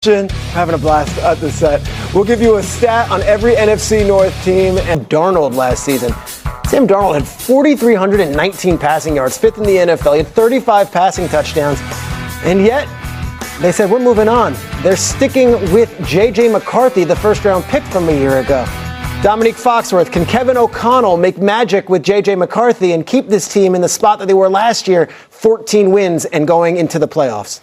Having a blast at the set. We'll give you a stat on every NFC North team. And Darnold last season. Sam Darnold had 4,319 passing yards, fifth in the NFL. He had 35 passing touchdowns. And yet, they said, we're moving on. They're sticking with J.J. McCarthy, the first-round pick from a year ago. Dominique Foxworth, can Kevin O'Connell make magic with J.J. McCarthy and keep this team in the spot that they were last year, 14 wins and going into the playoffs?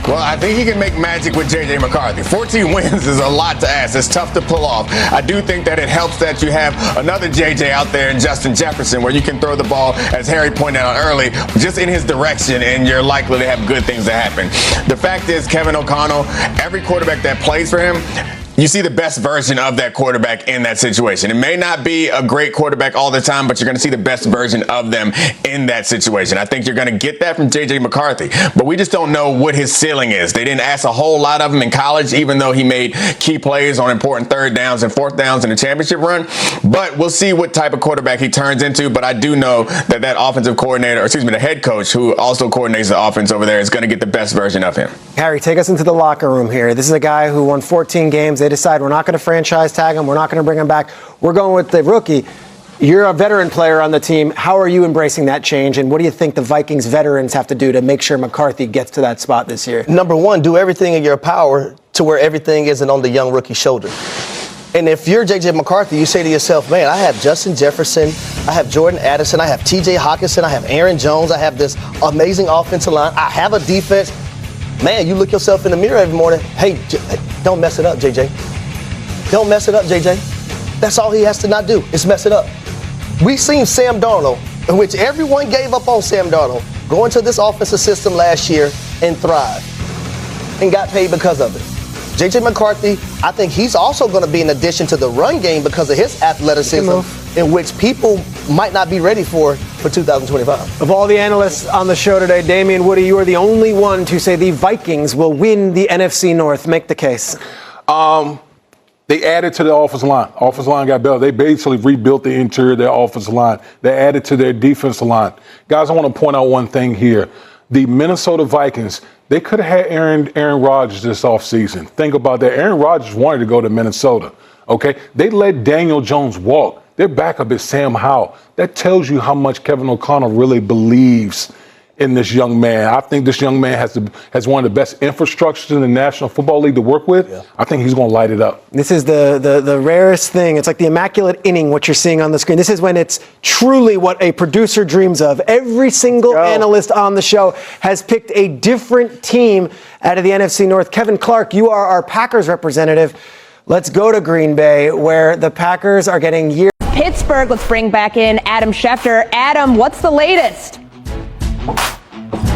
Well, I think he can make magic with J.J. McCarthy. 14 wins is a lot to ask. It's tough to pull off. I do think that it helps that you have another J.J. out there in Justin Jefferson, where you can throw the ball, as Harry pointed out early, just in his direction, and you're likely to have good things to happen. The fact is, Kevin O'Connell, every quarterback that plays for him, you see the best version of that quarterback in that situation. It may not be a great quarterback all the time, but you're going to see the best version of them in that situation. I think you're going to get that from J.J. McCarthy, but we just don't know what his ceiling is. They didn't ask a whole lot of him in college, even though he made key plays on important third downs and fourth downs in the championship run. But we'll see what type of quarterback he turns into. But I do know that offensive coordinator, the head coach, who also coordinates the offense over there, is going to get the best version of him. Harry, take us into the locker room here. This is a guy who won 14 games. They decide we're not going to franchise tag him. We're not going to bring him back. We're going with the rookie. You're a veteran player on the team. How are you embracing that change? And what do you think the Vikings veterans have to do to make sure McCarthy gets to that spot this year? Number one, do everything in your power to where everything isn't on the young rookie's shoulder. And if you're J.J. McCarthy, you say to yourself, man, I have Justin Jefferson, I have Jordan Addison, I have T.J. Hockenson, I have Aaron Jones, I have this amazing offensive line, I have a defense. Man, you look yourself in the mirror every morning. Hey, don't mess it up, J.J. Don't mess it up, J.J. That's all he has to not do is mess it up. We've seen Sam Darnold, in which everyone gave up on Sam Darnold, go into this offensive system last year and thrive and got paid because of it. J.J. McCarthy, I think he's also going to be an addition to the run game because of his athleticism, in which people might not be ready for 2025. Of all the analysts on the show today, Damian Woody, you are the only one to say the Vikings will win the NFC North. Make the case. They added to the offensive line. Offensive line got better. They basically rebuilt the interior of their offensive line. They added to their defensive line. Guys, I want to point out one thing here. The Minnesota Vikings, they could have had Aaron Rodgers this offseason. Think about that. Aaron Rodgers wanted to go to Minnesota, okay? They let Daniel Jones walk. Their backup is Sam Howell. That tells you how much Kevin O'Connell really believes in this young man. I think this young man has one of the best infrastructures in the National Football League to work with. Yeah. I think he's going to light it up. This is the rarest thing. It's like the immaculate inning, what you're seeing on the screen. This is when it's truly what a producer dreams of. Every single analyst on the show has picked a different team out of the NFC North. Kevin Clark, you are our Packers representative. Let's go to Green Bay, where the Packers are getting years. Pittsburgh, let's bring back in Adam Schefter. Adam, what's the latest?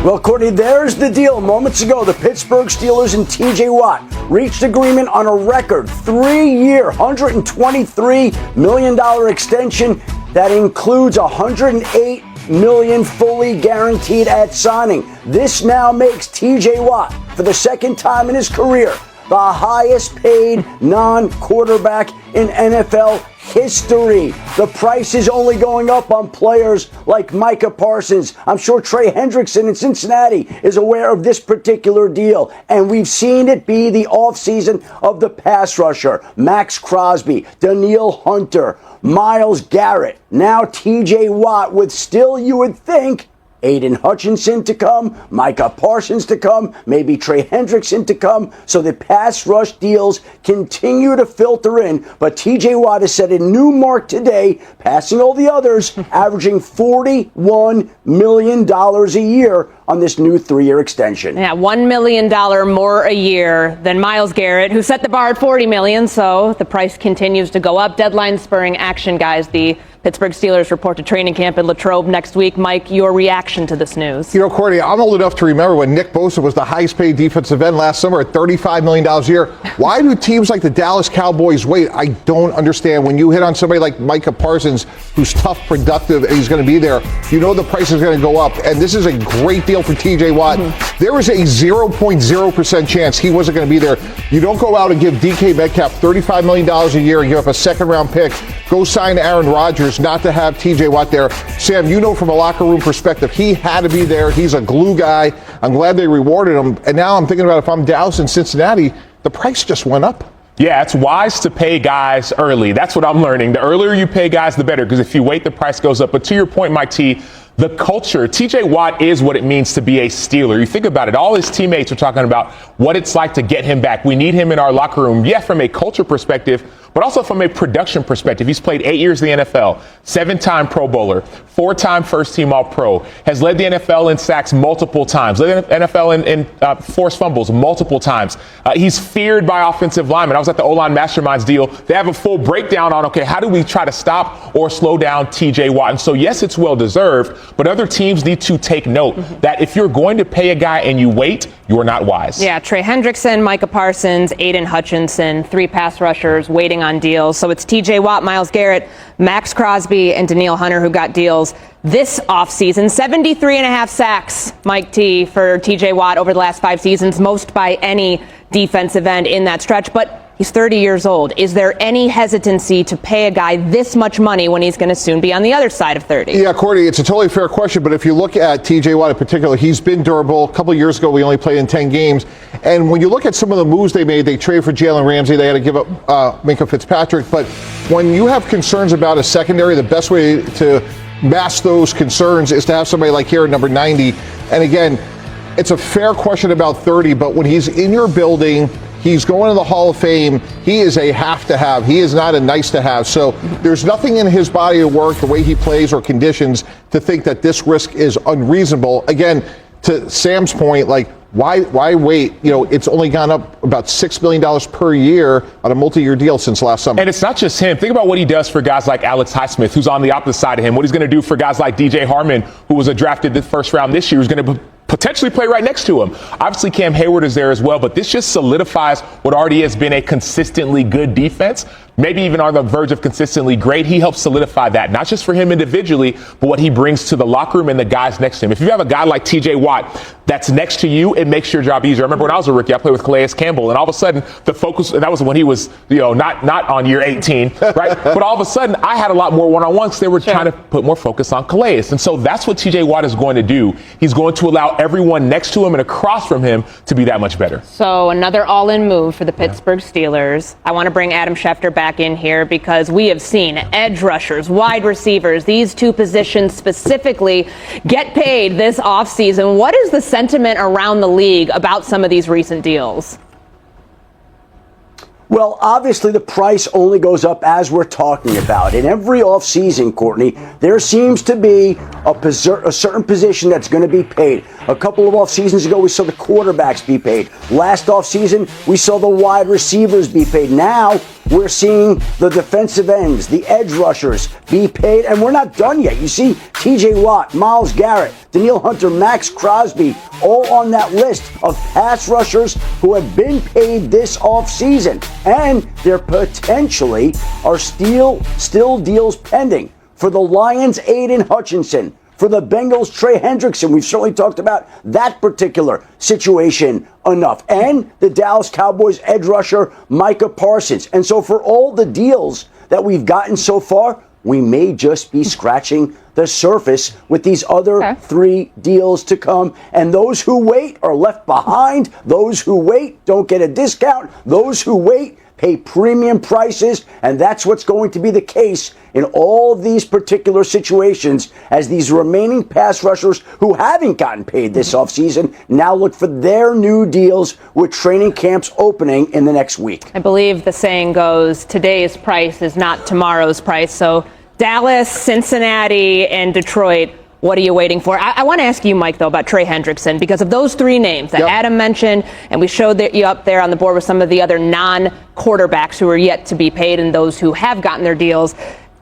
Well, Courtney, there's the deal. Moments ago, the Pittsburgh Steelers and T.J. Watt reached agreement on a record 3-year, $123 million extension that includes $108 million fully guaranteed at signing. This now makes T.J. Watt, for the second time in his career, the highest paid non-quarterback in NFL history. The price is only going up on players like Micah Parsons. I'm sure Trey Hendrickson in Cincinnati is aware of this particular deal. And we've seen it be the offseason of the pass rusher. Max Crosby, Danielle Hunter, Myles Garrett, now TJ Watt, with still, you would think, Aiden Hutchinson to come, Micah Parsons to come, maybe Trey Hendrickson to come. So the pass rush deals continue to filter in. But TJ Watt has set a new mark today, passing all the others, averaging $41 million a year on this new 3-year extension. Yeah, $1 million more a year than Myles Garrett, who set the bar at $40 million. So the price continues to go up. Deadline spurring action, guys. The Pittsburgh Steelers report to training camp in Latrobe next week. Mike, your reaction to this news? You know, Courtney, I'm old enough to remember when Nick Bosa was the highest paid defensive end last summer at $35 million a year. Why do teams like the Dallas Cowboys wait? I don't understand. When you hit on somebody like Micah Parsons, who's tough, productive, and he's going to be there, you know the price is going to go up. And this is a great deal for TJ Watt. There was a 0.0% chance he wasn't going to be there. You don't go out and give DK Metcalf $35 million a year and give up a second-round pick. Go sign Aaron Rodgers. Steelers not to have TJ Watt there. Sam, you know from a locker room perspective, he had to be there. He's a glue guy. I'm glad they rewarded him. And now I'm thinking about if I'm Dallas and Cincinnati, the price just went up. Yeah, it's wise to pay guys early. That's what I'm learning. The earlier you pay guys, the better, because if you wait, the price goes up. But to your point, Mike T, the culture, TJ Watt is what it means to be a Steeler. You think about it, all his teammates are talking about what it's like to get him back. We need him in our locker room. Yeah, from a culture perspective, but also from a production perspective. He's played 8 years in the NFL, 7-time Pro Bowler, 4-time first-team All-Pro, has led the NFL in sacks multiple times, led the NFL in forced fumbles multiple times. He's feared by offensive linemen. I was at the O-line Masterminds deal. They have a full breakdown on, okay, how do we try to stop or slow down TJ Watt? And so, yes, it's well-deserved, but other teams need to take note that if you're going to pay a guy and you wait, you are not wise. Yeah, Trey Hendrickson, Micah Parsons, Aiden Hutchinson, 3 pass rushers waiting on deals. So it's TJ Watt, Myles Garrett, Max Crosby, and Danielle Hunter who got deals this offseason. 73.5 sacks, Mike T, for TJ Watt over the last 5 seasons, most by any defensive end in that stretch. But he's 30 years old. Is there any hesitancy to pay a guy this much money when he's going to soon be on the other side of 30? Yeah, Courtney, it's a totally fair question, but if you look at TJ Watt in particular, he's been durable. A couple of years ago, we only played in 10 games. And when you look at some of the moves they made, they traded for Jalen Ramsey. They had to give up Minkah Fitzpatrick. But when you have concerns about a secondary, the best way to mask those concerns is to have somebody like here at number 90. And again, it's a fair question about 30, but when he's in your building, he's going to the Hall of Fame. He is a have to have. He is not a nice to have. So there's nothing in his body of work, the way he plays or conditions, to think that this risk is unreasonable. Again, to Sam's point, like, why wait? You know, it's only gone up about $6 million per year on a multi-year deal since last summer. And it's not just him. Think about what he does for guys like Alex Highsmith, who's on the opposite side of him. What he's going to do for guys like DJ Harmon, who was drafted the first round this year, who's going to potentially play right next to him. Obviously, Cam Hayward is there as well, but this just solidifies what already has been a consistently good defense, maybe even on the verge of consistently great. He helps solidify that, not just for him individually, but what he brings to the locker room and the guys next to him. If you have a guy like TJ Watt that's next to you, it makes your job easier. I remember when I was a rookie, I played with Calais Campbell, and all of a sudden the focus, and that was when he was, not on year 18, right? But all of a sudden I had a lot more one-on-ones because they were trying to put more focus on Calais. And so that's what TJ Watt is going to do. He's going to allow everyone next to him and across from him to be that much better. So another all-in move for the Pittsburgh Steelers. I want to bring Adam Schefter back in here because we have seen edge rushers, wide receivers, these 2 positions specifically get paid this offseason. What is the sentiment around the league about some of these recent deals? Well, obviously the price only goes up as we're talking about. In every offseason, Courtney, there seems to be a certain position that's going to be paid. A couple of off seasons ago, we saw the quarterbacks be paid. Last offseason, we saw the wide receivers be paid. Now, we're seeing the defensive ends, the edge rushers be paid, and we're not done yet. You see TJ Watt, Myles Garrett, Danielle Hunter, Max Crosby, all on that list of pass rushers who have been paid this offseason. And there potentially are still deals pending. For the Lions, Aiden Hutchinson. For the Bengals, Trey Hendrickson. We've certainly talked about that particular situation enough. And the Dallas Cowboys edge rusher, Micah Parsons. And so for all the deals that we've gotten so far, we may just be scratching the surface with these other 3 deals to come. And those who wait are left behind. Those who wait don't get a discount. Those who wait pay premium prices, and that's what's going to be the case in all of these particular situations as these remaining pass rushers who haven't gotten paid this offseason now look for their new deals with training camps opening in the next week. I believe the saying goes, today's price is not tomorrow's price. So Dallas, Cincinnati, and Detroit, what are you waiting for? I want to ask you, Mike, though, about Trey Hendrickson, because of those 3 names that Adam mentioned, and we showed you up there on the board with some of the other non-quarterbacks who are yet to be paid and those who have gotten their deals.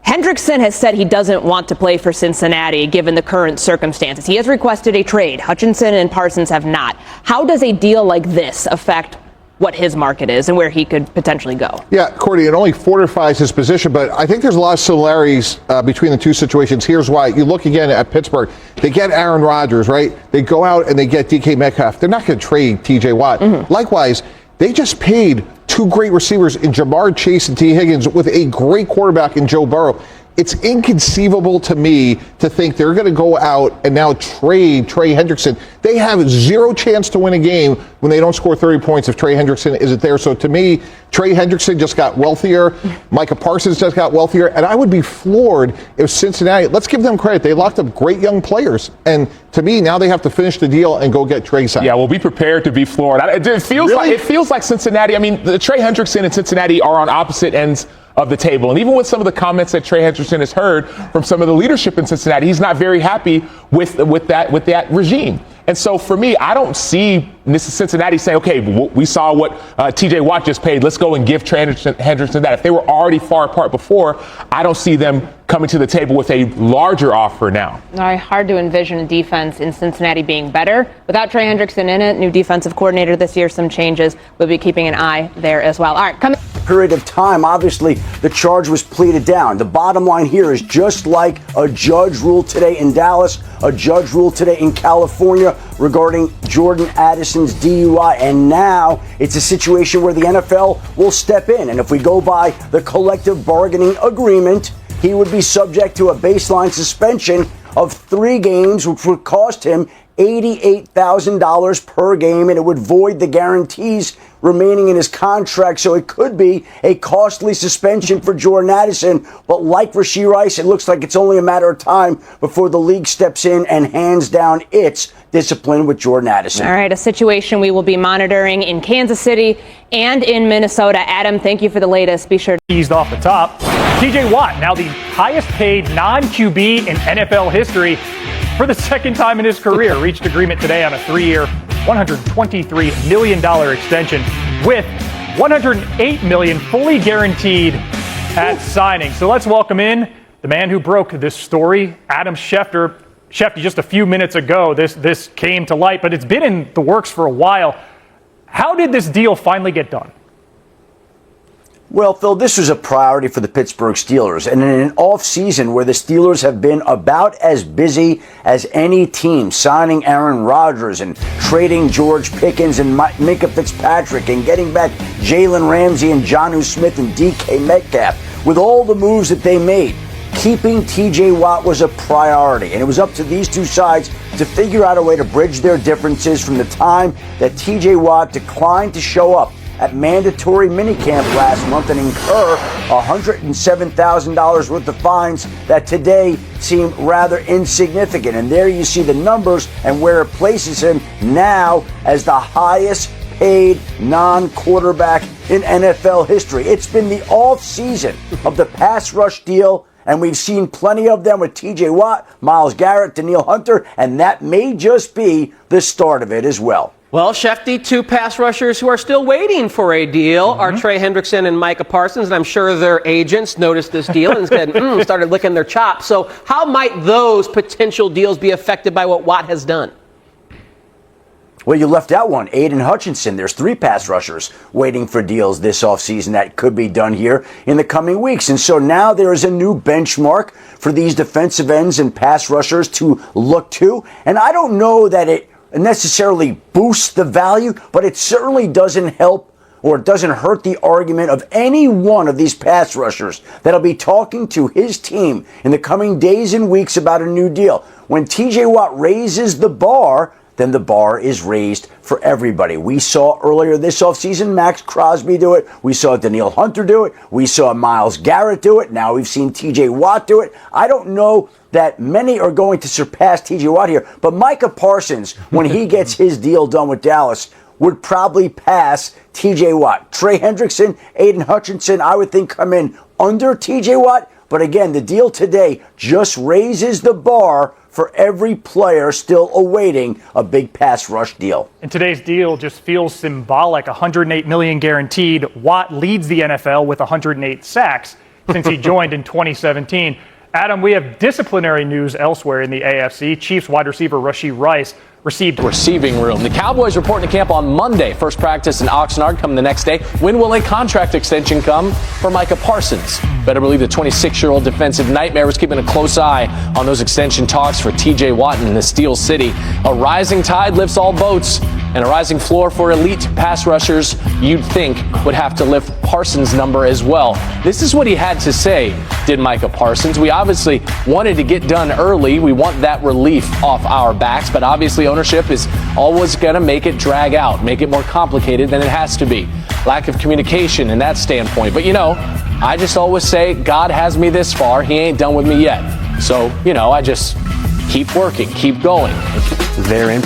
Hendrickson has said he doesn't want to play for Cincinnati given the current circumstances. He has requested a trade. Hutchinson and Parsons have not. How does a deal like this affect what his market is and where he could potentially go? Yeah, Courtney, it only fortifies his position, but I think there's a lot of similarities between the 2 situations. Here's why. You look again at Pittsburgh. They get Aaron Rodgers, right? They go out and they get DK Metcalf. They're not going to trade TJ Watt. Likewise, they just paid 2 great receivers in Jamar Chase and T. Higgins with a great quarterback in Joe Burrow. It's inconceivable to me to think they're going to go out and now trade Trey Hendrickson. They have zero chance to win a game when they don't score 30 points if Trey Hendrickson isn't there. So to me, Trey Hendrickson just got wealthier. Micah Parsons just got wealthier. And I would be floored if Cincinnati, let's give them credit. They locked up great young players. And to me, now they have to finish the deal and go get Trey signed. Yeah, well, be prepared to be floored. It feels like Cincinnati. I mean, the Trey Hendrickson and Cincinnati are on opposite ends of the table. And even with some of the comments that Trey Hendrickson has heard from some of the leadership in Cincinnati, he's not very happy with that regime. And so for me, I don't see Cincinnati saying, okay, we saw what TJ Watt just paid. Let's go and give Trey Hendrickson that. If they were already far apart before, I don't see them coming to the table with a larger offer now. Hard to envision a defense in Cincinnati being better. Without Trey Hendrickson in it, new defensive coordinator this year, some changes. We'll be keeping an eye there as well. All right, coming. Period of time, obviously, the charge was pleaded down. The bottom line here is just like a judge ruled today in Dallas, a judge ruled today in California regarding Jordan Addison's DUI. And now it's a situation where the NFL will step in. And if we go by the collective bargaining agreement, he would be subject to a baseline suspension of 3 games, which would cost him $88,000 per game, and it would void the guarantees remaining in his contract. So it could be a costly suspension for Jordan Addison. But like Rashee Rice, it looks like it's only a matter of time before the league steps in and hands down its discipline with Jordan Addison. All right, a situation we will be monitoring in Kansas City and in Minnesota. Adam, thank you for the latest. Be sure to eased off the top. TJ Watt, now the highest paid non-QB in NFL history for the second time in his career, reached agreement today on a 3-year, $123 million extension with $108 million fully guaranteed at signing. So let's welcome in the man who broke this story, Adam Schefter. Schefter, just a few minutes ago, this came to light, but it's been in the works for a while. How did this deal finally get done? Well, Phil, this was a priority for the Pittsburgh Steelers. And in an offseason where the Steelers have been about as busy as any team, signing Aaron Rodgers and trading George Pickens and Minka Fitzpatrick and getting back Jalen Ramsey and Jonnu Smith and DK Metcalf, with all the moves that they made, keeping TJ Watt was a priority. And it was up to these two sides to figure out a way to bridge their differences from the time that TJ Watt declined to show up at mandatory minicamp last month and incur $107,000 worth of fines that today seem rather insignificant. And there you see the numbers and where it places him now as the highest paid non-quarterback in NFL history. It's been the off-season of the pass rush deal, and we've seen plenty of them with TJ Watt, Myles Garrett, Danielle Hunter, and that may just be the start of it as well. Well, Shefty, 2 pass rushers who are still waiting for a deal are Trey Hendrickson and Micah Parsons, and I'm sure their agents noticed this deal and started licking their chops. So how might those potential deals be affected by what Watt has done? Well, you left out one, Aiden Hutchinson. There's 3 pass rushers waiting for deals this offseason that could be done here in the coming weeks. And so now there is a new benchmark for these defensive ends and pass rushers to look to. And I don't know that it necessarily boosts the value, but it certainly doesn't help or it doesn't hurt the argument of any one of these pass rushers that'll be talking to his team in the coming days and weeks about a new deal. When TJ Watt raises the bar, then the bar is raised for everybody. We saw earlier this offseason Max Crosby do it. We saw Danielle Hunter do it. We saw Myles Garrett do it. Now we've seen TJ Watt do it. I don't know that many are going to surpass TJ Watt here, but Micah Parsons, when he gets his deal done with Dallas, would probably pass TJ Watt. Trey Hendrickson, Aiden Hutchinson, I would think come in under TJ Watt. But again, the deal today just raises the bar for every player still awaiting a big pass rush deal. And today's deal just feels symbolic. $108 million guaranteed. Watt leads the NFL with 108 sacks since he joined in 2017. Adam, we have disciplinary news elsewhere in the AFC. Chiefs wide receiver Rashee Rice received receiving room. The Cowboys reporting to camp on Monday. First practice in Oxnard coming the next day. When will a contract extension come for Micah Parsons? Better believe the 26-year-old defensive nightmare was keeping a close eye on those extension talks for TJ Watt in the Steel City. A rising tide lifts all boats. And a rising floor for elite pass rushers, you'd think, would have to lift Parsons' number as well. This is what he had to say, did Micah Parsons. We obviously wanted to get done early. We want that relief off our backs, but obviously ownership is always going to make it drag out, make it more complicated than it has to be. Lack of communication in that standpoint. But, I just always say, God has me this far. He ain't done with me yet. So, I just keep working, keep going. They're in.